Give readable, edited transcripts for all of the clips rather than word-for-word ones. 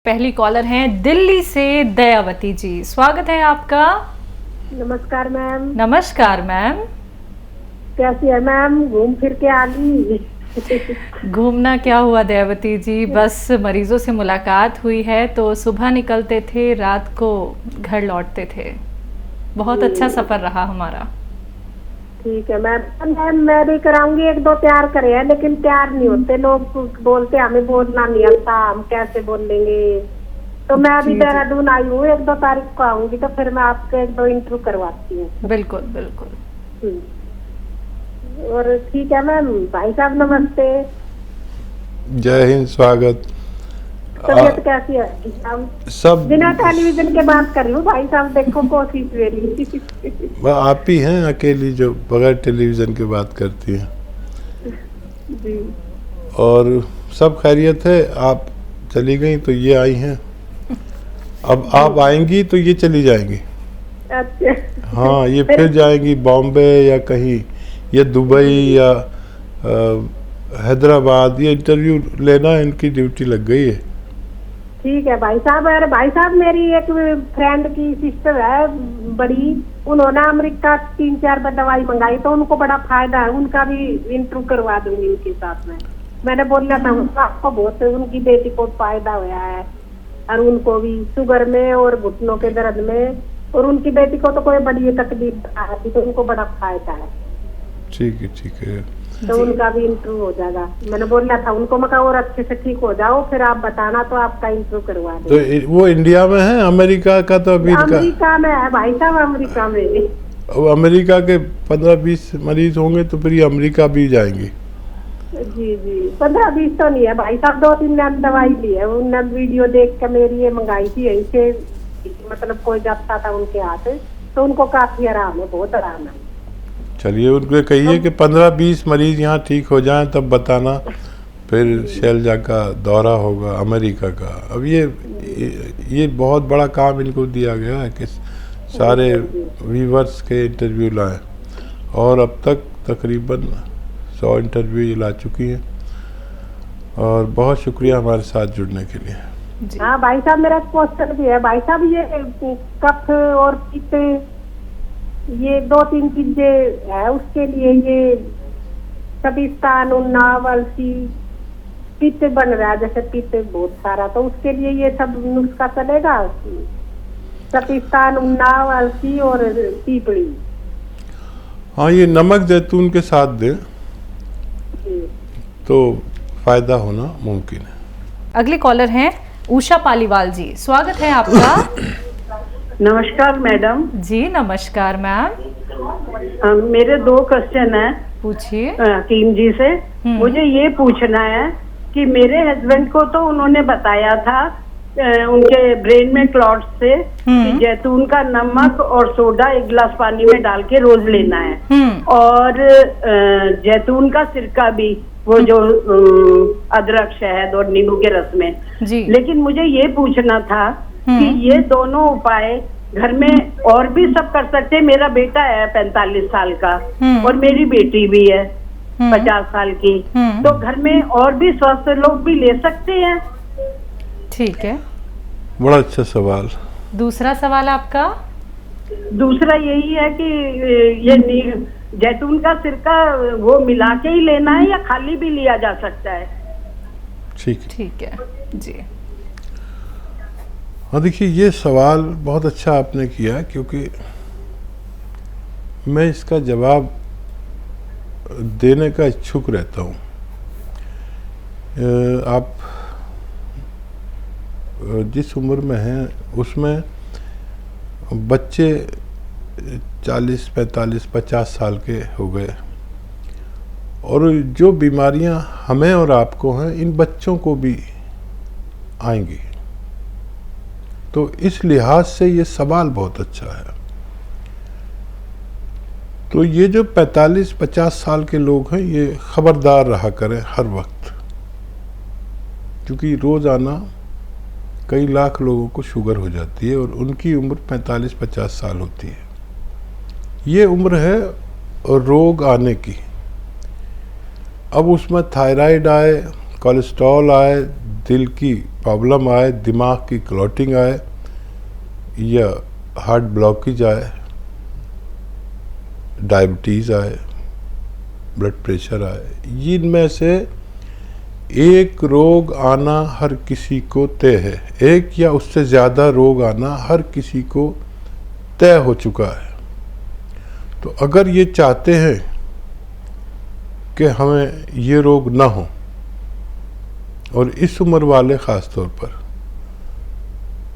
पहली कॉलर हैं दिल्ली से दयावती जी, स्वागत है आपका। नमस्कार मैम। नमस्कार मैम। कैसी है मैम? घूम फिर के आ गई? घूमना क्या हुआ दयावती जी, बस मरीजों से मुलाकात हुई है तो सुबह निकलते थे, रात को घर लौटते थे। बहुत अच्छा सफर रहा हमारा। ठीक है मैम। मैं भी कराऊंगी, एक दो तैयार करे हैं लेकिन तैयार नहीं होते लोग, बोलते हमें बोलना नहीं आता, हम कैसे बोल लेंगे। तो मैं अभी देहरादून आई हूँ, 1-2 तारीख को आऊंगी तो फिर मैं आपके 1-2 इंटरव्यू करवाती हूँ। बिल्कुल बिल्कुल। और ठीक है मैम। भाई साहब नमस्ते। जय हिंद, स्वागत। तबीयत कैसी है सब बिना टेलीविजन के बात कर लूं भाई साहब, देखो कोशिश मेरी। आप ही हैं अकेली जो बगैर टेलीविजन के बात करती हैं। जी। और सब खैरियत है। आप चली गई तो ये आई हैं, अब आप आएंगी तो ये चली जाएंगी। अच्छा। हाँ, ये फिर जाएंगी बॉम्बे या कहीं, या दुबई या हैदराबाद। ये इंटरव्यू लेना इनकी ड्यूटी लग गई है। ठीक है भाई साहब। अरे भाई साहब, मेरी एक फ्रेंड की सिस्टर है बड़ी, उन्होंने अमेरिका 3-4 बार दवाई मंगाई तो उनको बड़ा फायदा है, उनका भी इंटरव्यू करवा दूंगी उनके साथ में। मैंने बोला था आपको, बहुत उनकी बेटी को फायदा हुआ है और उनको भी शुगर में और घुटनों के दर्द में, और उनकी बेटी को तो कोई बड़ी तकलीफ आती तो उनको बड़ा फायदा है। ठीक है, ठीक है। तो उनका भी इंटरव्यू हो जाएगा। मैंने बोला था उनको, मैं कहा और अच्छे से ठीक हो जाओ फिर आप बताना, तो आपका इंटरव्यू करवा दो। तो वो इंडिया में है, अमेरिका का तो अभी अमेरिका में है भाई साहब, अमेरिका में। अमेरिका के 15-20 मरीज होंगे तो फिर ये अमेरिका भी जाएंगे। जी जी, 15-20 तो नहीं है भाई साहब, 2-3 दिन दवाई ली है उन्होंने, वीडियो देख के मेरी ये मंगाई थी यहीं से, मतलब कोई जाता था उनके हाथ तो उनको काफी आराम है, बहुत आराम है। चलिए, उनको कहिए कि 15-20 मरीज यहाँ ठीक हो जाएं तब बताना, फिर शैलजा का दौरा होगा अमेरिका का। अब ये बहुत बड़ा काम इनको दिया गया है कि सारे व्यूवर्स के इंटरव्यू लाएं, और अब तक तकरीबन 100 इंटरव्यू ये ला चुकी हैं। और बहुत शुक्रिया हमारे साथ जुड़ने के लिए। हाँ भाई साहब, मेरा क्वेश्चन भी है भाई साहब, ये कफ और पित्त, ये 2-3 चीजें है उसके लिए, ये कपिस्तान, उन्नाव, अलसी, पित्त बन रहा है जैसे पित्त बहुत सारा, तो उसके लिए ये सब नुस्खा चलेगा? कपिस्तान, उन्नाव, अलसी और पीपड़ी। हाँ, ये नमक जैतून के साथ दें तो फायदा होना मुमकिन है। अगले कॉलर हैं उषा पालीवाल जी, स्वागत है आपका। नमस्कार मैडम जी नमस्कार मैम। मेरे 2 क्वेश्चन हैं, पूछिए हकीम जी से। मुझे ये पूछना है कि मेरे हस्बैंड को तो उन्होंने बताया था उनके ब्रेन में क्लॉट्स से कि जैतून का नमक और सोडा 1 गिलास पानी में डाल के रोज लेना है, और जैतून का सिरका भी, वो जो अदरक, शहद और नींबू के रस में जी। लेकिन मुझे ये पूछना था कि ये दोनों उपाय घर में और भी सब कर सकते हैं? मेरा बेटा है 45 साल का और मेरी बेटी भी है 50 साल की, तो घर में और भी स्वस्थ लोग भी ले सकते हैं? ठीक है, बड़ा अच्छा सवाल। दूसरा सवाल आपका? दूसरा यही है कि ये जैतून का सिरका वो मिला के ही लेना है या खाली भी लिया जा सकता है? ठीक है जी। हाँ, देखिए, ये सवाल बहुत अच्छा आपने किया, क्योंकि मैं इसका जवाब देने का इच्छुक रहता हूँ। आप जिस उम्र में हैं उसमें बच्चे 40, 45, 50 साल के हो गए, और जो बीमारियां हमें और आपको हैं इन बच्चों को भी आएंगी। तो इस लिहाज से ये सवाल बहुत अच्छा है। तो ये जो 45-50 साल के लोग हैं, ये खबरदार रहा करें हर वक्त, क्योंकि रोज़ाना कई लाख लोगों को शुगर हो जाती है और उनकी उम्र 45-50 साल होती है। ये उम्र है रोग आने की। अब उसमें थायराइड आए, कोलेस्ट्रॉल आए, दिल की प्रॉब्लम आए, दिमाग की क्लॉटिंग आए या हार्ट ब्लॉकेज आए, डायबिटीज़ आए, ब्लड प्रेशर आए, इनमें से एक रोग आना हर किसी को तय है। एक या उससे ज़्यादा रोग आना हर किसी को तय हो चुका है। तो अगर ये चाहते हैं कि हमें ये रोग ना हो, और इस उम्र वाले ख़ास तौर पर,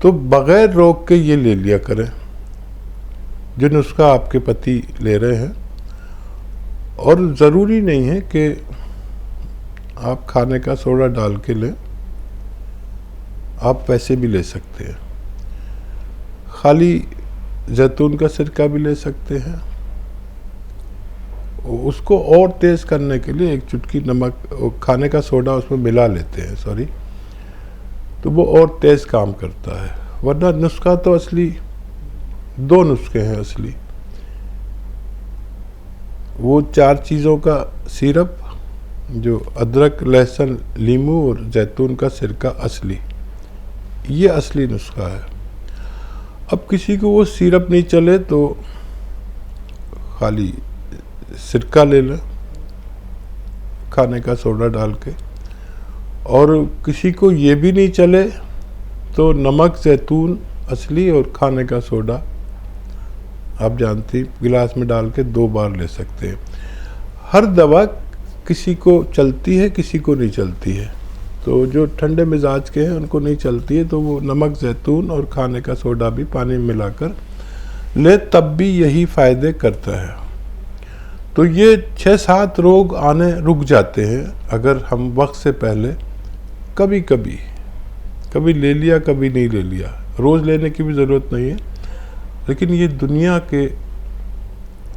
तो बग़ैर रोग के ये ले लिया करें जो नुस्खा आपके पति ले रहे हैं। और ज़रूरी नहीं है कि आप खाने का सोडा डाल के लें, आप वैसे भी ले सकते हैं। खाली जैतून का सिरका भी ले सकते हैं। उसको और तेज़ करने के लिए एक चुटकी नमक, खाने का सोडा उसमें मिला लेते हैं, सॉरी, तो वो और तेज़ काम करता है। वरना नुस्खा तो असली 2 नुस्खे हैं असली। वो 4 चीज़ों का सिरप जो अदरक, लहसुन, नींबू और जैतून का सिरका असली, ये असली नुस्खा है। अब किसी को वो सिरप नहीं चले तो खाली सिरका ले लें खाने का सोडा डाल के। और किसी को ये भी नहीं चले तो नमक, जैतून असली और खाने का सोडा आप जानती, गिलास में डाल के 2 बार ले सकते हैं। हर दवा किसी को चलती है, किसी को नहीं चलती है। तो जो ठंडे मिजाज के हैं उनको नहीं चलती है, तो वो नमक, जैतून और खाने का सोडा भी पानी में मिलाकर ले, तब भी यही फ़ायदे करता है। तो ये 6-7 रोग आने रुक जाते हैं अगर हम वक्त से पहले कभी ले लिया, कभी नहीं ले लिया। रोज़ लेने की भी ज़रूरत नहीं है, लेकिन ये दुनिया के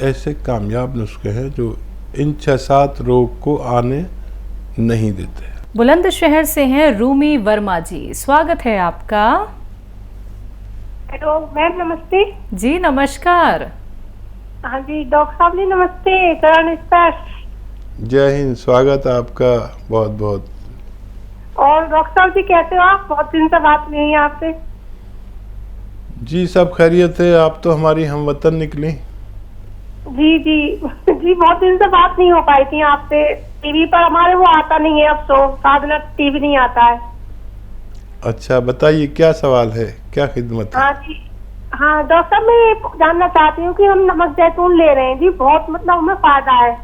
ऐसे कामयाब नुस्खे हैं जो इन 6-7 रोग को आने नहीं देते। बुलंदशहर से हैं रूमी वर्मा जी, स्वागत है आपका। हेलो मैम, नमस्ते। जी नमस्कार। हाँ जी डॉक्टर साहब जी नमस्ते। करण स्पर्श। जय हिंद, स्वागत आपका बहुत बहुत। और डॉक्टर साहब जी कैसे हो आप? बहुत दिन से बात नहीं है आपसे। जी सब खैरियत है। आप तो हमारी हमवतन निकली। जी जी जी, बहुत दिन से बात नहीं हो पाई थी आपसे। टीवी पर हमारे वो आता नहीं है, अब तो साधना टीवी नहीं आता है। अच्छा बताइए क्या सवाल है, क्या खिदमत है? हाँ जी, हाँ डॉक्टर साहब, मैं ये जानना चाहती हूँ कि हम नमक जैतून ले रहे हैं जी, बहुत मतलब हमें फायदा है।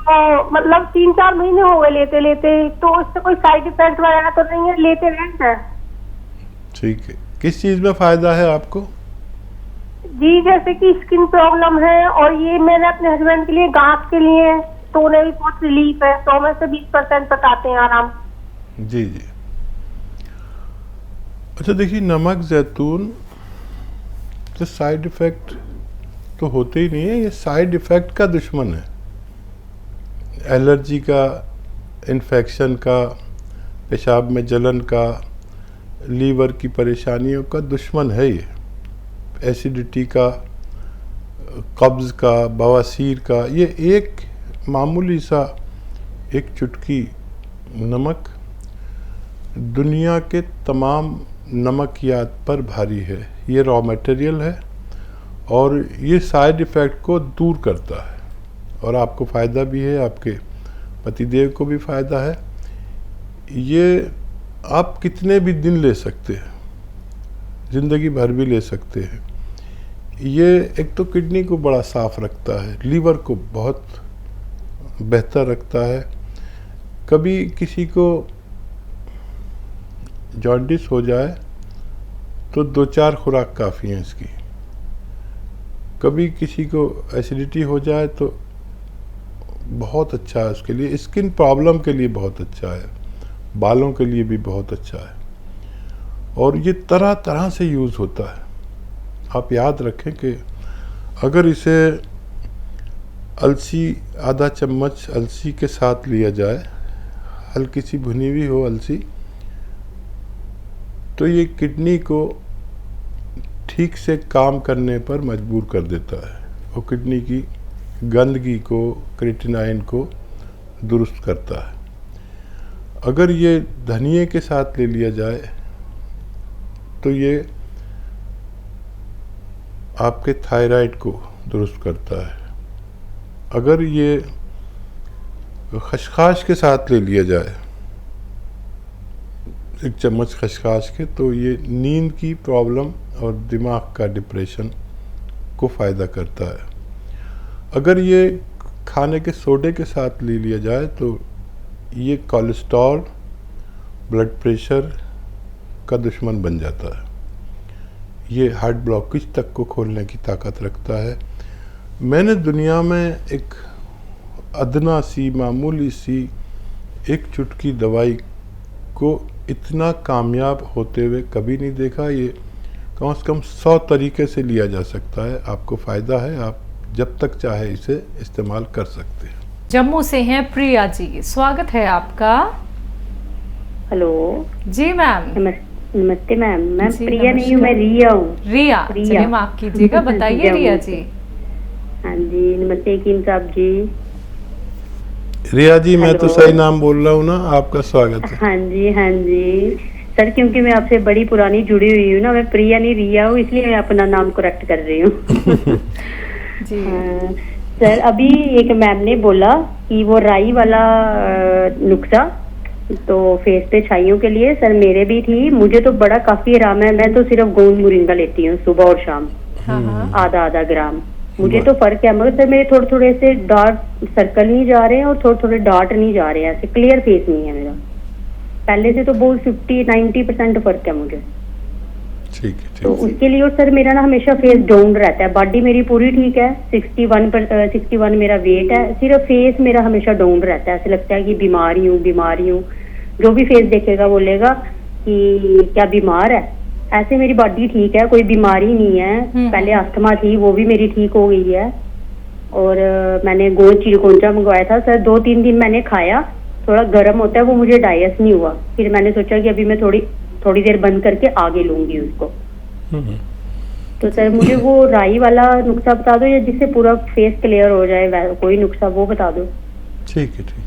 तो मतलब 3-4 महीने हो गए लेते लेते, तो उससे कोई साइड इफेक्ट वगैरह तो नहीं है? लेते रहें। ठीक है, किस चीज़ में फ़ायदा है आपको? जी जैसे कि स्किन प्रॉब्लम है, और ये मैंने अपने हस्बैंड के लिए गांठ के लिए, तो उन्हें भी बहुत रिलीफ है। 100 में से 20% तक आते हैं आराम। जी जी। अच्छा देखिए, नमक जैतून तो साइड इफ़ेक्ट तो होते ही नहीं है, ये साइड इफ़ेक्ट का दुश्मन है। एलर्जी का, इन्फेक्शन का, पेशाब में जलन का, लीवर की परेशानियों का दुश्मन है ये। एसिडिटी का, कब्ज़ का, बवासीर का, ये एक मामूली सा एक चुटकी नमक दुनिया के तमाम नमकियात पर भारी है। ये रॉ मटेरियल है और ये साइड इफ़ेक्ट को दूर करता है, और आपको फ़ायदा भी है, आपके पतिदेव को भी फ़ायदा है। ये आप कितने भी दिन ले सकते हैं, ज़िंदगी भर भी ले सकते हैं। ये एक तो किडनी को बड़ा साफ़ रखता है, लीवर को बहुत बेहतर रखता है। कभी किसी को जॉन्डिस हो जाए तो 2-4 खुराक काफ़ी हैं इसकी। कभी किसी को एसिडिटी हो जाए तो बहुत अच्छा है उसके लिए। स्किन प्रॉब्लम के लिए बहुत अच्छा है, बालों के लिए भी बहुत अच्छा है, और ये तरह तरह से यूज़ होता है। आप याद रखें कि अगर इसे अलसी, आधा चम्मच अलसी के साथ लिया जाए, हल्की सी भुनी हुई हो अलसी, तो ये किडनी को ठीक से काम करने पर मजबूर कर देता है, और किडनी की गंदगी को, क्रिएटिनाइन को दुरुस्त करता है। अगर ये धनिए के साथ ले लिया जाए तो ये आपके थायराइड को दुरुस्त करता है। अगर ये खसखस के साथ ले लिया जाए, 1 चम्मच खसखस के, तो ये नींद की प्रॉब्लम और दिमाग का डिप्रेशन को फ़ायदा करता है। अगर ये खाने के सोडे के साथ ले लिया जाए तो ये कोलेस्ट्रॉल, ब्लड प्रेशर का दुश्मन बन जाता है। ये हार्ट ब्लॉकेज तक को खोलने की ताकत रखता है। मैंने दुनिया में एक अदना सी, मामूली सी एक चुटकी दवाई को इतना कामयाब होते हुए कभी नहीं देखा। ये कम से कम 100 तरीके से लिया जा सकता है। आपको फ़ायदा है, आप जब तक चाहे इसे इस्तेमाल कर सकते हैं। जम्मू से हैं प्रिया जी, स्वागत है आपका। हेलो जी मैम। नमस्ते मैम। मैं जी, प्रिया नहीं हूँ, नमस्कार। मैं रिया हूँ। रिया, चलिए माफ कीजिएगा, बताइए जम्मू रिया से। जी। हाँ जी, नमस्ते कीम साहब जी। रिया जी, मैं तो हेलो। सही नाम बोल रहा हूँ ना? आपका स्वागत है। हाँ जी, हाँ जी सर, क्योंकि मैं आपसे बड़ी पुरानी जुड़ी हुई हूँ ना, मैं प्रिया नहीं रिया हूँ, इसलिए मैं अपना नाम करेक्ट कर रही हूँ। जी हाँ, सर अभी एक मैम ने बोला कि वो राई वाला नुस्खा तो फेस पे छाइयों के लिए, सर मेरे भी थी, मुझे तो बड़ा काफी आराम है। मैं तो सिर्फ गोंद मोरिंगा लेती हूँ सुबह और शाम, हाँ हाँ। आधा ग्राम। मुझे तो फर्क है, मगर सर मेरे थोड़े थोड़े से डार्क सर्कल नहीं जा रहे हैं और थोड़े थोड़े डार्ट नहीं जा रहे हैं, ऐसे क्लियर फेस नहीं है मेरा। पहले से तो बहुत 50-90% फर्क है मुझे। ठीक है, तो ठीक है। उसके लिए और सर मेरा ना हमेशा फेस डाउन रहता है। बॉडी मेरी पूरी ठीक है, 61 मेरा वेट है, सिर्फ फेस मेरा हमेशा डाउन रहता है। ऐसे लगता है कि बीमारी हूँ। जो भी फेस देखेगा बोलेगा कि क्या बीमार है। ऐसे मेरी बॉडी ठीक है, कोई बीमारी नहीं है। पहले अस्थमा थी, वो भी मेरी ठीक हो गई है। और मैंने गोंद चिरकोंचा मंगवाया था सर, 2-3 दिन मैंने खाया, थोड़ा गर्म होता है वो, मुझे डाइजेस्ट नहीं हुआ। फिर मैंने सोचा कि अभी मैं थोड़ी देर बंद करके आगे लूंगी उसको। तो सर मुझे वो राई वाला नुस्खा बता दो, या जिससे पूरा फेस क्लियर हो जाए, कोई नुस्खा वो बता दो। ठीक है, ठीक है।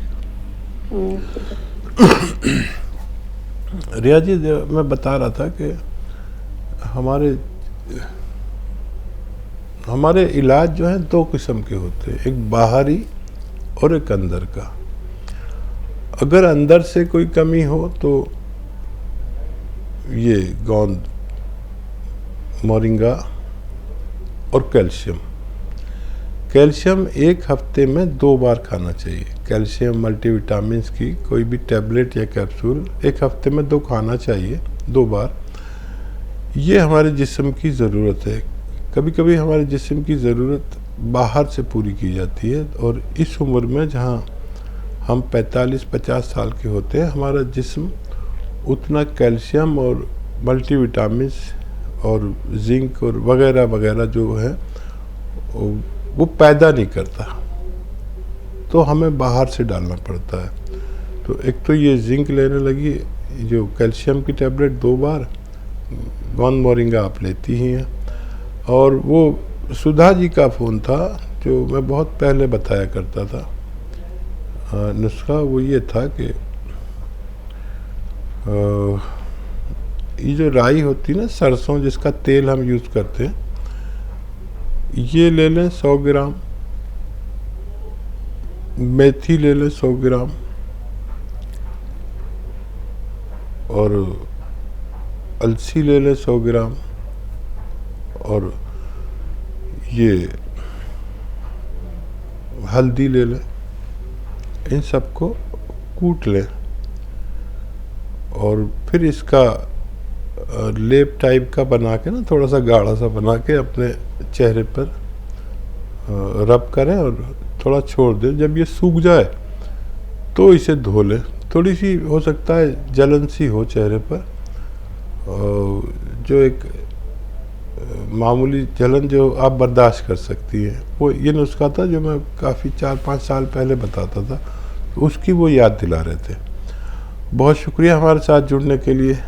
रिया जी, मैं बता रहा था कि हमारे इलाज जो है 2 किस्म के होते हैं, एक बाहरी और एक अंदर का। अगर अंदर से कोई कमी हो तो ये गोंद मोरिंगा और कैल्शियम 1 हफ्ते में 2 बार खाना चाहिए। कैल्शियम मल्टीविटामिन्स की कोई भी टैबलेट या कैप्सूल 1 हफ्ते में 2 खाना चाहिए, 2 बार। ये हमारे जिस्म की ज़रूरत है। कभी कभी हमारे जिस्म की ज़रूरत बाहर से पूरी की जाती है, और इस उम्र में जहाँ हम 45-50 साल के होते हैं, हमारा जिस्म उतना कैल्शियम और मल्टीविटामिन्स और जिंक और वगैरह वगैरह जो है वो पैदा नहीं करता, तो हमें बाहर से डालना पड़ता है। तो एक तो ये जिंक लेने लगी, जो कैल्शियम की टैबलेट 2 बार, गोंद मोरिंगा आप लेती ही हैं। और वो सुधा जी का फ़ोन था जो मैं बहुत पहले बताया करता था नुस्खा, वो ये था कि ये जो राई होती ना, सरसों जिसका तेल हम यूज़ करते हैं, ये ले लें 100 ग्राम, मेथी ले लें 100 ग्राम, और अलसी ले लें 100 ग्राम, और ये हल्दी ले लें। इन सबको कूट लें और फिर इसका लेप टाइप का बना के ना, थोड़ा सा गाढ़ा सा बना के अपने चेहरे पर रब करें और थोड़ा छोड़ दें। जब ये सूख जाए तो इसे धो लें। थोड़ी सी हो सकता है जलन सी हो चेहरे पर, जो एक मामूली जलन जो आप बर्दाश्त कर सकती हैं, वो ये नुस्खा था जो मैं काफ़ी 4-5 साल पहले बताता था, तो उसकी वो याद दिला रहे थे। बहुत शुक्रिया हमारे साथ जुड़ने के लिए।